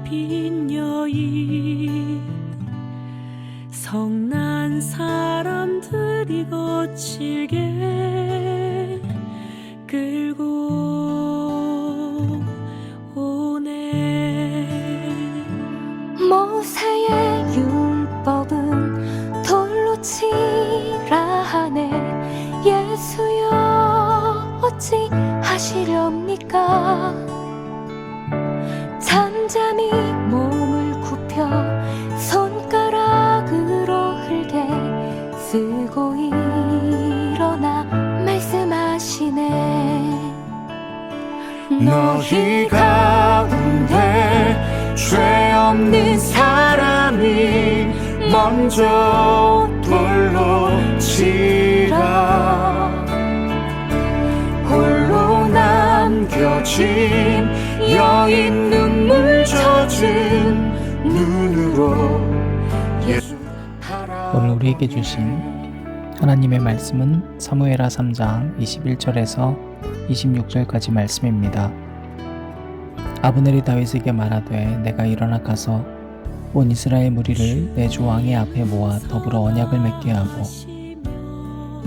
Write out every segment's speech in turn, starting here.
입힌 여인, 성난 사람들이 거칠게 끌고 오네. 모세의 율법은 돌로 치라 하네. 예수여 어찌 하시렵니까? 잠잠히 몸을 굽혀 손가락으로 흘게 쓰고 일어나 말씀하시네. 너희 가운데 죄 없는 사람이 먼저 돌로 치라. 홀로 남겨진 여인 눈물 젖은 눈으로 예수 오늘 우리에게 주신 하나님의 말씀은 사무엘하 3장 21절에서 26절까지 말씀입니다. 아브넬이 다윗에게 말하되 내가 일어나 가서 온 이스라엘 무리를 내 주 왕의 앞에 모아 더불어 언약을 맺게 하고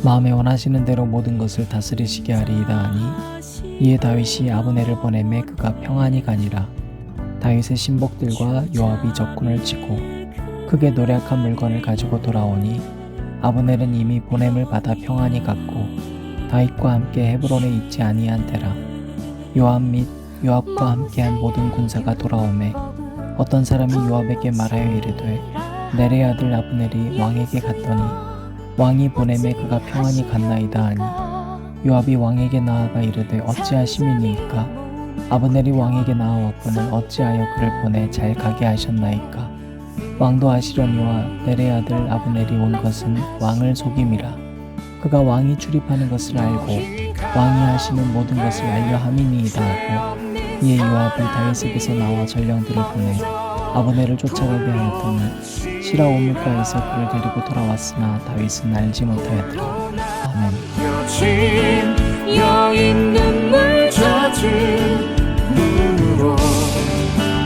마음에 원하시는 대로 모든 것을 다스리시게 하리이다 하니, 이에 다윗이 아브넬을 보내매 그가 평안히 가니라. 다윗의 신복들과 요압이 적군을 치고 크게 노력한 물건을 가지고 돌아오니 아브넬은 이미 보냄을 받아 평안히 갔고 다윗과 함께 헤브론에 있지 아니한 때라. 요압 및 요압과 함께한 모든 군사가 돌아오매 어떤 사람이 요압에게 말하여 이르되 넬의 아들 아브넬이 왕에게 갔더니 왕이 보냄에 그가 평안히 갔나이다 하니, 요압이 왕에게 나아가 이르되 어찌하심이니이까? 아브넬이 왕에게 나아왔거늘 어찌하여 그를 보내 잘 가게 하셨나이까? 왕도 아시려니와 넬의 아들 아브넬이 온 것은 왕을 속임이라. 그가 왕이 출입하는 것을 알고 왕이 하시는 모든 것을 알려 함이니이다 하고, 이에 요압이 다윗에게서 나와 전령들을 보내 아브넬을 쫓아가게 하였더니 시라 오물가에서 그를 데리고 돌아왔으나 다윗은 알지 못하였더라. 아멘. 여진 여인 눈물 젖은 눈으로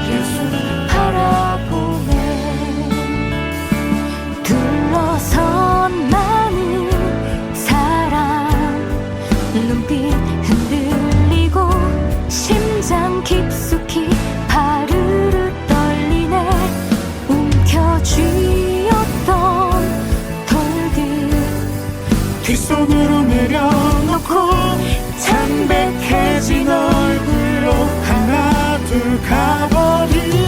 예수 바라보네. 둘러선 많은 사람, 눈빛 흔들리고 심장 깊숙이 바르르 떨리네. 움켜쥐었던 돌들 뒷손으로 내려놓고 창백해진 얼굴로 하나 둘 가버리네.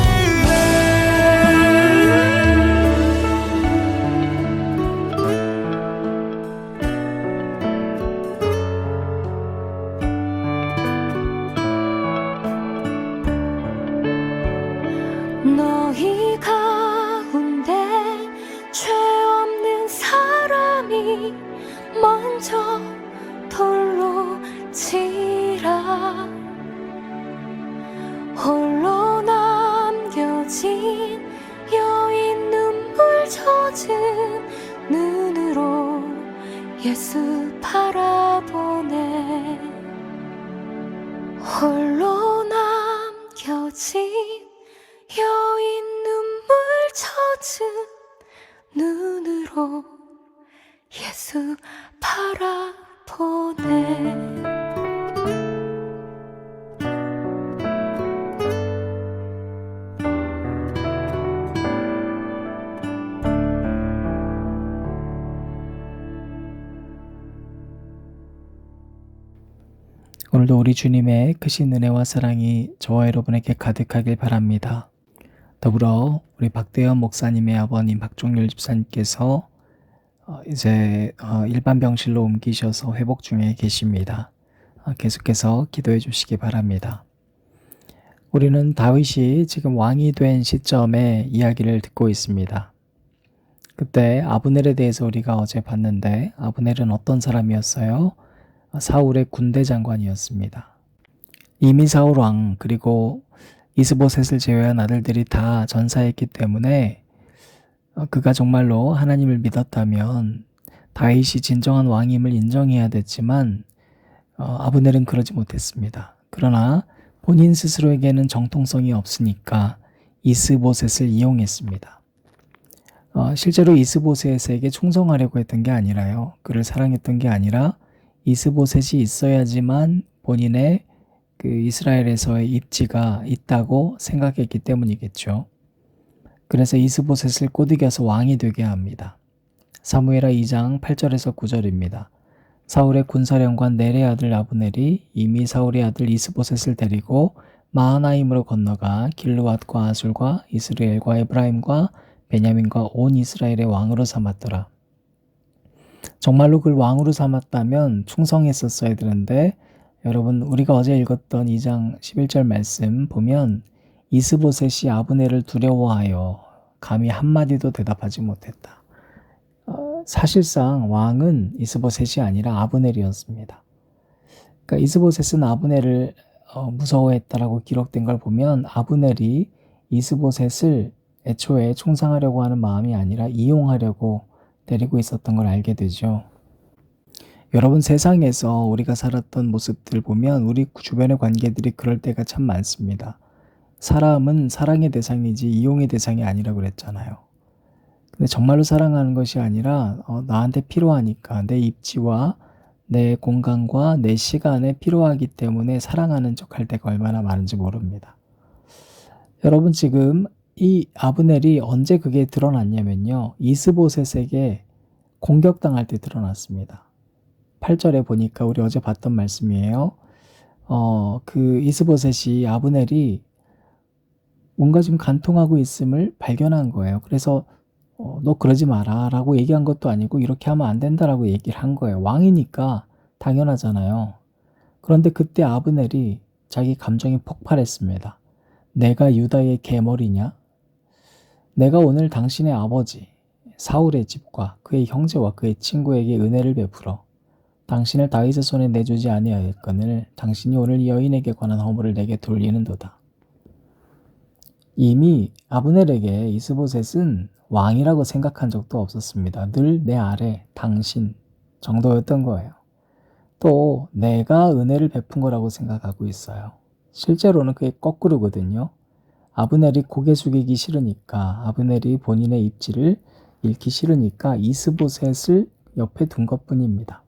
너희 가운데 죄 없는 사람이 먼저 돌로 치라. 홀로 남겨진 여인 눈물 젖은 눈으로 예수 바라보네. 홀로 남겨진 여인 눈물 젖은 눈으로 예수 바라보네. 오늘도 우리 주님의 크신 은혜와 사랑이 저와 여러분에게 가득하길 바랍니다. 더불어 우리 박대현 목사님의 아버님 박종렬 집사님께서 이제 일반 병실로 옮기셔서 회복 중에 계십니다. 계속해서 기도해 주시기 바랍니다. 우리는 다윗이 지금 왕이 된 시점에 이야기를 듣고 있습니다. 그때 아브넬에 대해서 우리가 어제 봤는데, 아브넬은 어떤 사람이었어요? 사울의 군대 장관이었습니다. 이미 사울 왕 그리고 이스보셋을 제외한 아들들이 다 전사했기 때문에 그가 정말로 하나님을 믿었다면 다윗이 진정한 왕임을 인정해야 됐지만 아브넬은 그러지 못했습니다. 그러나 본인 스스로에게는 정통성이 없으니까 이스보셋을 이용했습니다. 실제로 이스보셋에게 충성하려고 했던 게 아니라요. 그를 사랑했던 게 아니라 이스보셋이 있어야지만 본인의 그 이스라엘에서의 입지가 있다고 생각했기 때문이겠죠. 그래서 이스보셋을 꼬드겨서 왕이 되게 합니다. 사무엘하 2장 8절에서 9절입니다. 사울의 군사령관 넬의 아들 아브넬이 이미 사울의 아들 이스보셋을 데리고 마하나임으로 건너가 길르앗과 아술과 이스라엘과 에브라임과 베냐민과 온 이스라엘의 왕으로 삼았더라. 정말로 그를 왕으로 삼았다면 충성했었어야 되는데 여러분 우리가 어제 읽었던 2장 11절 말씀 보면 이스보셋이 아브넬을 두려워하여 감히 한마디도 대답하지 못했다. 사실상 왕은 이스보셋이 아니라 아브넬이었습니다. 그러니까 이스보셋은 아브넬을 무서워했다라고 기록된 걸 보면 아브넬이 이스보셋을 애초에 충성하려고 하는 마음이 아니라 이용하려고 데리고 있었던 걸 알게 되죠. 여러분 세상에서 우리가 살았던 모습들 보면 우리 주변의 관계들이 그럴 때가 참 많습니다. 사람은 사랑의 대상이지 이용의 대상이 아니라고 그랬잖아요. 근데 정말로 사랑하는 것이 아니라 나한테 필요하니까 내 입지와 내 공간과 내 시간에 필요하기 때문에 사랑하는 척 할 때가 얼마나 많은지 모릅니다. 여러분 지금 이 아브넬이 언제 그게 드러났냐면요. 이스보셋에게 공격당할 때 드러났습니다. 8절에 보니까 우리 어제 봤던 말씀이에요. 그 이스보셋이 아브넬이 뭔가 좀 간통하고 있음을 발견한 거예요. 그래서 너 그러지 마라 라고 얘기한 것도 아니고 이렇게 하면 안 된다라고 얘기를 한 거예요. 왕이니까 당연하잖아요. 그런데 그때 아브넬이 자기 감정이 폭발했습니다. 내가 유다의 계머리냐? 내가 오늘 당신의 아버지 사울의 집과 그의 형제와 그의 친구에게 은혜를 베풀어 당신을 다윗의 손에 내주지 아니하였거늘 당신이 오늘 이 여인에게 관한 허물을 내게 돌리는도다. 이미 아브넬에게 이스보셋은 왕이라고 생각한 적도 없었습니다. 늘 내 아래 당신 정도였던 거예요. 또 내가 은혜를 베푼 거라고 생각하고 있어요. 실제로는 그게 거꾸로거든요. 아브넬이 고개 숙이기 싫으니까 아브넬이 본인의 입지를 잃기 싫으니까 이스보셋을 옆에 둔 것뿐입니다.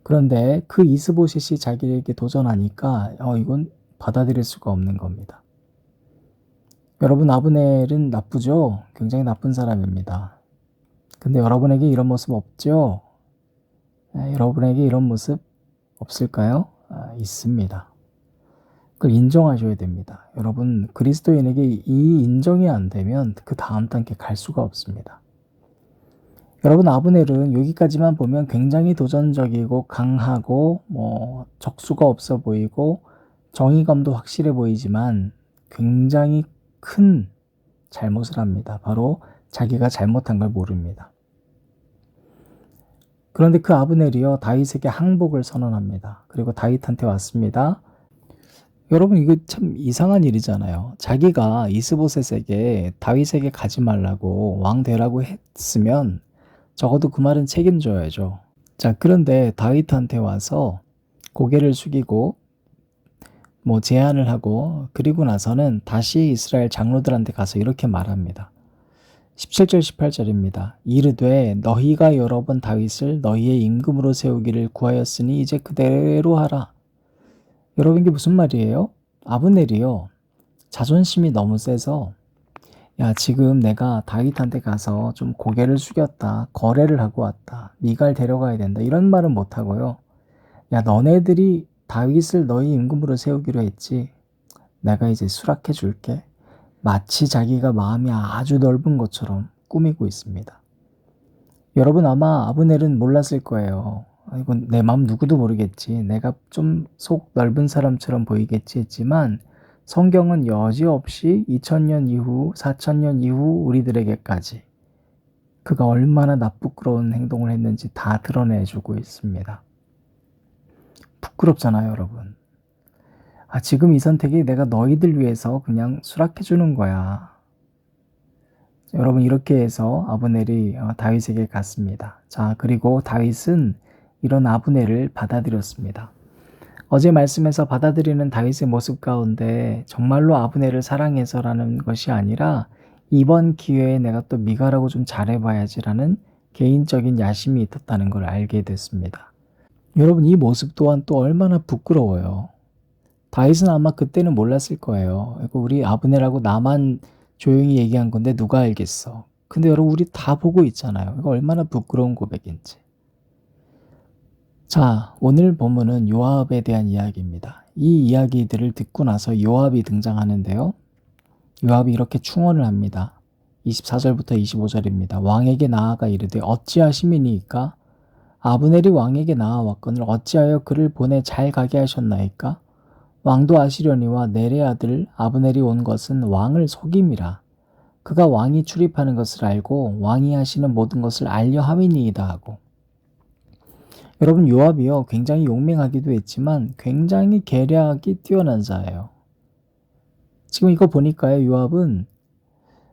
그런데 그 이스보셋이 자기에게 도전하니까 이건 받아들일 수가 없는 겁니다. 여러분 아브넬은 나쁘죠? 굉장히 나쁜 사람입니다. 근데 여러분에게 이런 모습 없죠? 여러분에게 이런 모습 없을까요? 있습니다. 그걸 인정하셔야 됩니다. 여러분 그리스도인에게 이 인정이 안 되면 그 다음 단계 갈 수가 없습니다. 여러분 아브넬은 여기까지만 보면 굉장히 도전적이고 강하고 적수가 없어 보이고 정의감도 확실해 보이지만 굉장히 큰 잘못을 합니다. 바로 자기가 잘못한 걸 모릅니다. 그런데 그 아브넬이요 다윗에게 항복을 선언합니다. 그리고 다윗한테 왔습니다. 여러분 이거 참 이상한 일이잖아요. 자기가 이스보셋에게 다윗에게 가지 말라고 왕 되라고 했으면 적어도 그 말은 책임져야죠. 자 그런데 다윗한테 와서 고개를 숙이고 제안을 하고 그리고 나서는 다시 이스라엘 장로들한테 가서 이렇게 말합니다. 17절 18절입니다. 이르되 너희가 여러 번 다윗을 너희의 임금으로 세우기를 구하였으니 이제 그대로 하라. 여러분 이게 무슨 말이에요? 아브넬이요 자존심이 너무 세서 야 지금 내가 다윗한테 가서 좀 고개를 숙였다. 거래를 하고 왔다. 미갈 데려가야 된다. 이런 말은 못하고요. 야 너네들이 다윗을 너희 임금으로 세우기로 했지. 내가 이제 수락해 줄게. 마치 자기가 마음이 아주 넓은 것처럼 꾸미고 있습니다. 여러분 아마 아브넬은 몰랐을 거예요. 이건 내 마음 누구도 모르겠지. 내가 좀 속 넓은 사람처럼 보이겠지 했지만 성경은 여지없이 2000년 이후 4000년 이후 우리들에게까지 그가 얼마나 나쁘끄러운 행동을 했는지 다 드러내주고 있습니다. 부끄럽잖아요 여러분. 지금 이 선택이 내가 너희들 위해서 그냥 수락해 주는 거야. 여러분 이렇게 해서 아브넬이 다윗에게 갔습니다. 자 그리고 다윗은 이런 아브넬을 받아들였습니다. 어제 말씀에서 받아들이는 다윗의 모습 가운데 정말로 아브넬을 사랑해서라는 것이 아니라 이번 기회에 내가 또 미가라고 좀 잘해봐야지라는 개인적인 야심이 있었다는 걸 알게 됐습니다. 여러분, 이 모습 또한 또 얼마나 부끄러워요. 다윗은 아마 그때는 몰랐을 거예요. 이거 우리 아브넬하고 나만 조용히 얘기한 건데 누가 알겠어. 근데 여러분, 우리 다 보고 있잖아요. 이거 얼마나 부끄러운 고백인지. 자, 오늘 본문은 요압에 대한 이야기입니다. 이 이야기들을 듣고 나서 요압이 등장하는데요. 요압이 이렇게 충언을 합니다. 24절부터 25절입니다. 왕에게 나아가 이르되 어찌하심이니이까? 아브넬이 왕에게 나아왔거늘 어찌하여 그를 보내 잘 가게 하셨나이까? 왕도 아시려니와 넬의 아들 아브넬이 온 것은 왕을 속임이라. 그가 왕이 출입하는 것을 알고 왕이 하시는 모든 것을 알려 함이니이다 하고. 여러분, 요압이요, 굉장히 용맹하기도 했지만 굉장히 계략이 뛰어난 자예요. 지금 이거 보니까요, 요압은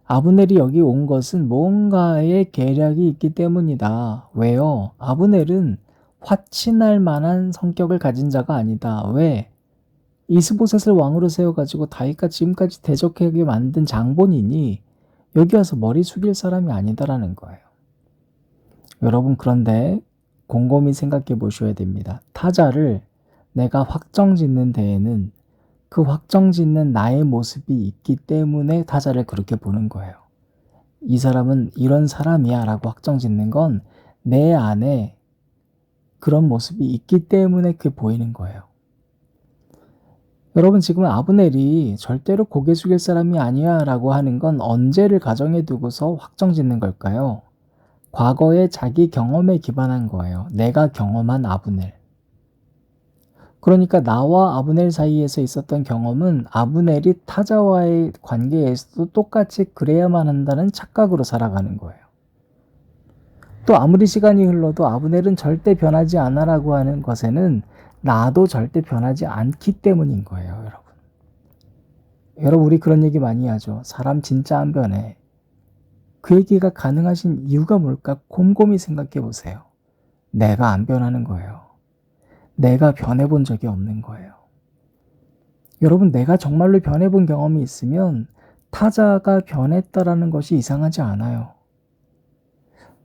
아브넬이 여기 온 것은 뭔가의 계략이 있기 때문이다. 왜요? 아브넬은 화친할 만한 성격을 가진 자가 아니다. 왜? 이스보셋을 왕으로 세워가지고 다윗과 지금까지 대적하게 만든 장본인이 여기 와서 머리 숙일 사람이 아니다라는 거예요. 여러분, 그런데 곰곰이 생각해 보셔야 됩니다. 타자를 내가 확정짓는 데에는 그 확정짓는 나의 모습이 있기 때문에 타자를 그렇게 보는 거예요. 이 사람은 이런 사람이야 라고 확정짓는 건 내 안에 그런 모습이 있기 때문에 그게 보이는 거예요. 여러분, 지금 아브넬이 절대로 고개 숙일 사람이 아니야 라고 하는 건 언제를 가정해 두고서 확정짓는 걸까요? 과거의 자기 경험에 기반한 거예요. 내가 경험한 아브넬. 그러니까 나와 아브넬 사이에서 있었던 경험은 아브넬이 타자와의 관계에서도 똑같이 그래야만 한다는 착각으로 살아가는 거예요. 또 아무리 시간이 흘러도 아브넬은 절대 변하지 않아라고 하는 것에는 나도 절대 변하지 않기 때문인 거예요, 여러분. 여러분, 우리 그런 얘기 많이 하죠. 사람 진짜 안 변해. 그 얘기가 가능하신 이유가 뭘까? 곰곰이 생각해 보세요. 내가 안 변하는 거예요. 내가 변해본 적이 없는 거예요. 여러분, 내가 정말로 변해본 경험이 있으면 타자가 변했다라는 것이 이상하지 않아요.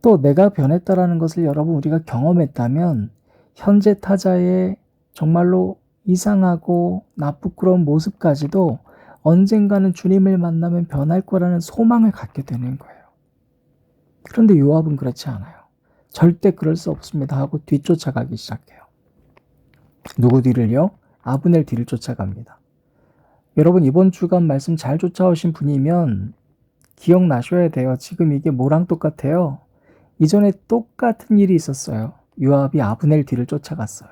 또 내가 변했다라는 것을 여러분 우리가 경험했다면 현재 타자의 정말로 이상하고 나쁘끄러운 모습까지도 언젠가는 주님을 만나면 변할 거라는 소망을 갖게 되는 거예요. 그런데 요압은 그렇지 않아요. 절대 그럴 수 없습니다 하고 뒤쫓아가기 시작해요. 누구 뒤를요? 아브넬 뒤를 쫓아갑니다. 여러분, 이번 주간 말씀 잘 쫓아오신 분이면 기억나셔야 돼요. 지금 이게 뭐랑 똑같아요? 이전에 똑같은 일이 있었어요. 요압이 아브넬 뒤를 쫓아갔어요.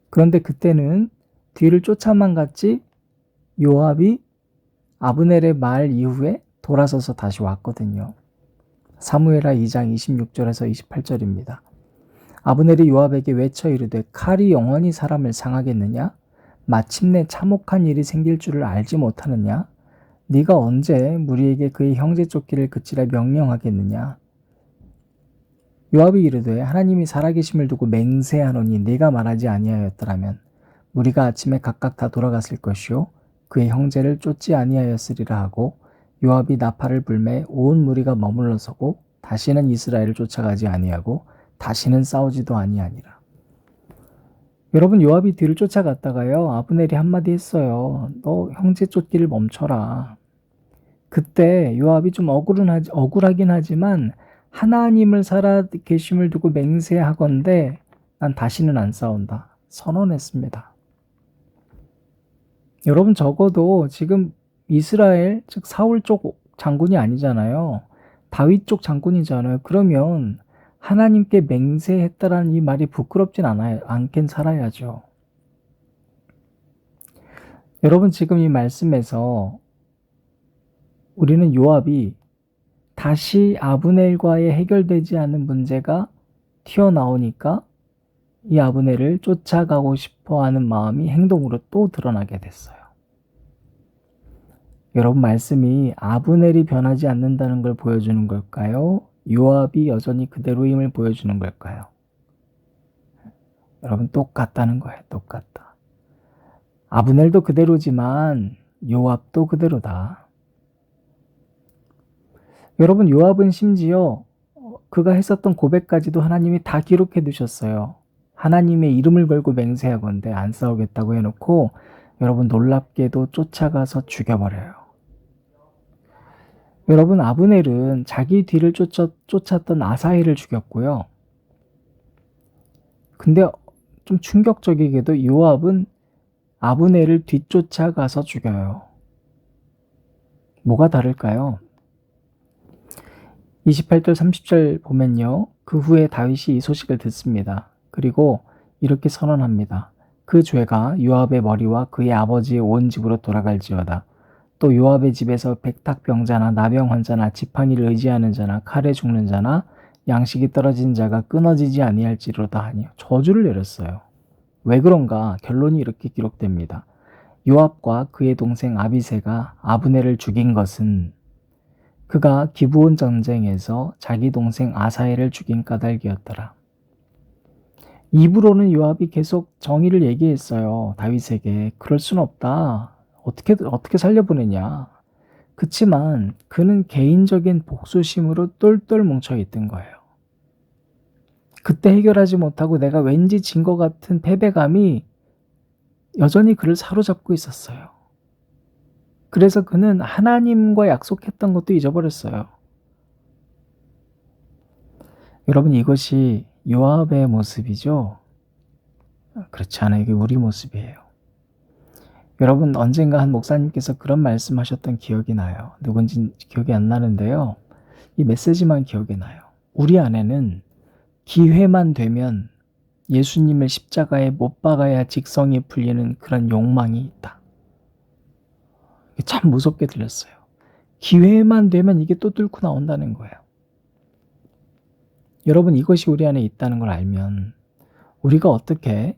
그런데 그때는 뒤를 쫓아만 갔지 요압이 아브넬의 말 이후에 돌아서서 다시 왔거든요. 사무엘하 2장 26절에서 28절입니다. 아브넬이 요압에게 외쳐 이르되 칼이 영원히 사람을 상하겠느냐? 마침내 참혹한 일이 생길 줄을 알지 못하느냐? 네가 언제 무리에게 그의 형제 쫓기를 그치라 명령하겠느냐? 요압이 이르되 하나님이 살아계심을 두고 맹세하노니 네가 말하지 아니하였더라면 무리가 아침에 각각 다 돌아갔을 것이요 그의 형제를 쫓지 아니하였으리라 하고 요압이 나팔을 불매 온 무리가 머물러 서고 다시는 이스라엘을 쫓아가지 아니하고 다시는 싸우지도 아니하니라. 여러분, 요압이 뒤를 쫓아갔다가요 아브넬이 한마디 했어요. 너 형제 쫓기를 멈춰라. 그때 요압이 좀 억울하긴 하지만 하나님을 살아계심을 두고 맹세하건대 난 다시는 안 싸운다. 선언했습니다. 여러분, 적어도 지금 이스라엘, 즉 사울 쪽 장군이 아니잖아요. 다윗 쪽 장군이잖아요. 그러면 하나님께 맹세했다라는 이 말이 부끄럽진 않긴 살아야죠. 여러분, 지금 이 말씀에서 우리는 요압이 다시 아브넬과의 해결되지 않은 문제가 튀어나오니까 이 아브넬을 쫓아가고 싶어하는 마음이 행동으로 또 드러나게 됐어요. 여러분, 말씀이 아브넬이 변하지 않는다는 걸 보여주는 걸까요? 요압이 여전히 그대로임을 보여주는 걸까요? 여러분, 똑같다는 거예요. 똑같다. 아브넬도 그대로지만 요압도 그대로다. 여러분, 요압은 심지어 그가 했었던 고백까지도 하나님이 다 기록해 두셨어요. 하나님의 이름을 걸고 맹세하건대 안 싸우겠다고 해놓고 여러분, 놀랍게도 쫓아가서 죽여버려요. 여러분, 아브넬은 자기 뒤를 쫓았던 아사헬을 죽였고요. 근데 좀 충격적이게도 요압은 아브넬을 뒤쫓아가서 죽여요. 뭐가 다를까요? 28절 30절 보면요. 그 후에 다윗이 이 소식을 듣습니다. 그리고 이렇게 선언합니다. 그 죄가 요압의 머리와 그의 아버지의 온 집으로 돌아갈지어다. 또 요압의 집에서 백탁병자나 나병 환자나 지팡이를 의지하는 자나 칼에 죽는 자나 양식이 떨어진 자가 끊어지지 아니할지로다 하니 저주를 내렸어요. 왜 그런가? 결론이 이렇게 기록됩니다. 요압과 그의 동생 아비새가 아브넬을 죽인 것은 그가 기브온 전쟁에서 자기 동생 아사헬을 죽인 까닭이었더라. 입으로는 요압이 계속 정의를 얘기했어요. 다윗에게. 그럴 순 없다. 어떻게 살려보내냐. 그치만 그는 개인적인 복수심으로 똘똘 뭉쳐있던 거예요. 그때 해결하지 못하고 내가 왠지 진 것 같은 패배감이 여전히 그를 사로잡고 있었어요. 그래서 그는 하나님과 약속했던 것도 잊어버렸어요. 여러분, 이것이 요압의 모습이죠? 그렇지 않아요. 이게 우리 모습이에요. 여러분, 언젠가 한 목사님께서 그런 말씀하셨던 기억이 나요. 누군지 기억이 안 나는데요. 이 메시지만 기억이 나요. 우리 안에는 기회만 되면 예수님을 십자가에 못 박아야 직성이 풀리는 그런 욕망이 있다. 참 무섭게 들렸어요. 기회만 되면 이게 또 뚫고 나온다는 거예요. 여러분, 이것이 우리 안에 있다는 걸 알면 우리가 어떻게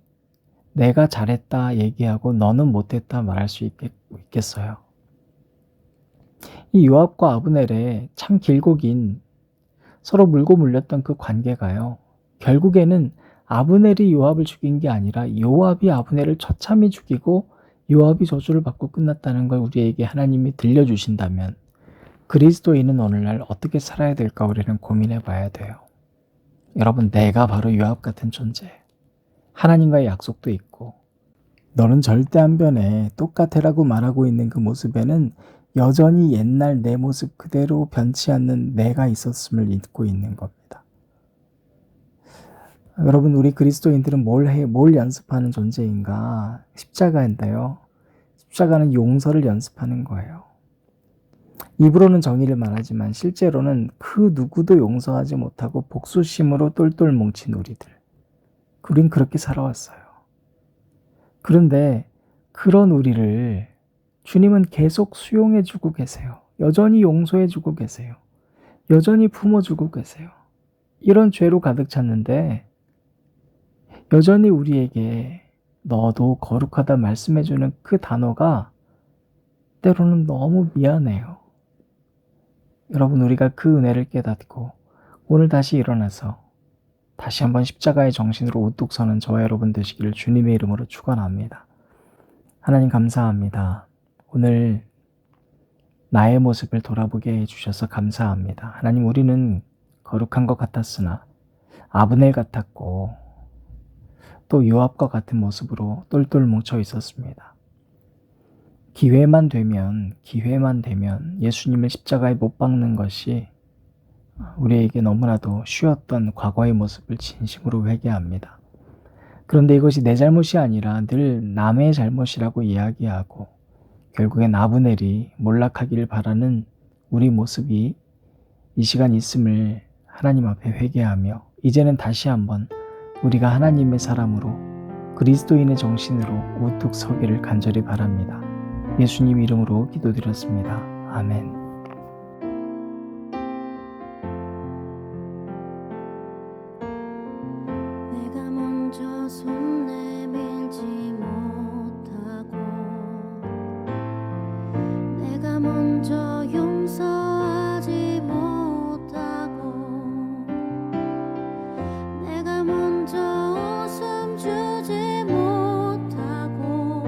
내가 잘했다 얘기하고 너는 못했다 말할 수 있겠어요? 이 요압과 아브넬의 참 길고 긴 서로 물고 물렸던 그 관계가요. 결국에는 아브넬이 요압을 죽인 게 아니라 요압이 아브넬을 처참히 죽이고 요압이 저주를 받고 끝났다는 걸 우리에게 하나님이 들려주신다면 그리스도인은 오늘날 어떻게 살아야 될까 우리는 고민해 봐야 돼요. 여러분, 내가 바로 요압 같은 존재. 하나님과의 약속도 있고 너는 절대 안 변해 똑같애라고 말하고 있는 그 모습에는 여전히 옛날 내 모습 그대로 변치 않는 내가 있었음을 잊고 있는 겁니다. 여러분, 우리 그리스도인들은 뭘 연습하는 존재인가? 십자가인데요. 십자가는 용서를 연습하는 거예요. 입으로는 정의를 말하지만 실제로는 그 누구도 용서하지 못하고 복수심으로 똘똘 뭉친 우리들. 우린 그렇게 살아왔어요. 그런데 그런 우리를 주님은 계속 수용해주고 계세요. 여전히 용서해주고 계세요. 여전히 품어주고 계세요. 이런 죄로 가득 찼는데 여전히 우리에게 너도 거룩하다 말씀해주는 그 단어가 때로는 너무 미안해요. 여러분, 우리가 그 은혜를 깨닫고 오늘 다시 일어나서 다시 한번 십자가의 정신으로 우뚝 서는 저와 여러분 되시기를 주님의 이름으로 축원합니다. 하나님 감사합니다. 오늘 나의 모습을 돌아보게 해주셔서 감사합니다. 하나님, 우리는 거룩한 것 같았으나 아브넬 같았고 또 요압과 같은 모습으로 똘똘 뭉쳐 있었습니다. 기회만 되면 예수님을 십자가에 못 박는 것이 우리에게 너무나도 쉬웠던 과거의 모습을 진심으로 회개합니다. 그런데 이것이 내 잘못이 아니라 늘 남의 잘못이라고 이야기하고 결국엔 아브넬이 몰락하기를 바라는 우리 모습이 이 시간 있음을 하나님 앞에 회개하며 이제는 다시 한번 우리가 하나님의 사람으로 그리스도인의 정신으로 우뚝 서기를 간절히 바랍니다. 예수님 이름으로 기도드렸습니다. 아멘. 내가 먼저 손 내밀지 못하고 내가 먼저 용서하지 못하고 내가 먼저 웃음 주지 못하고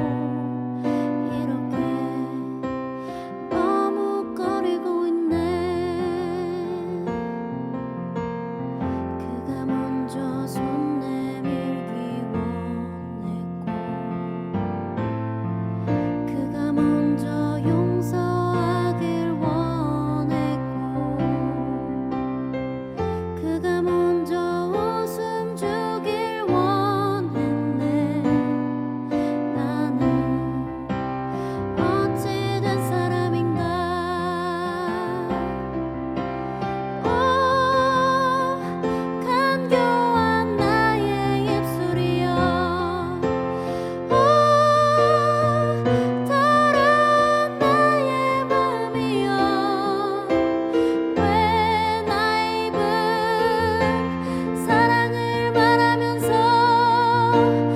멈춰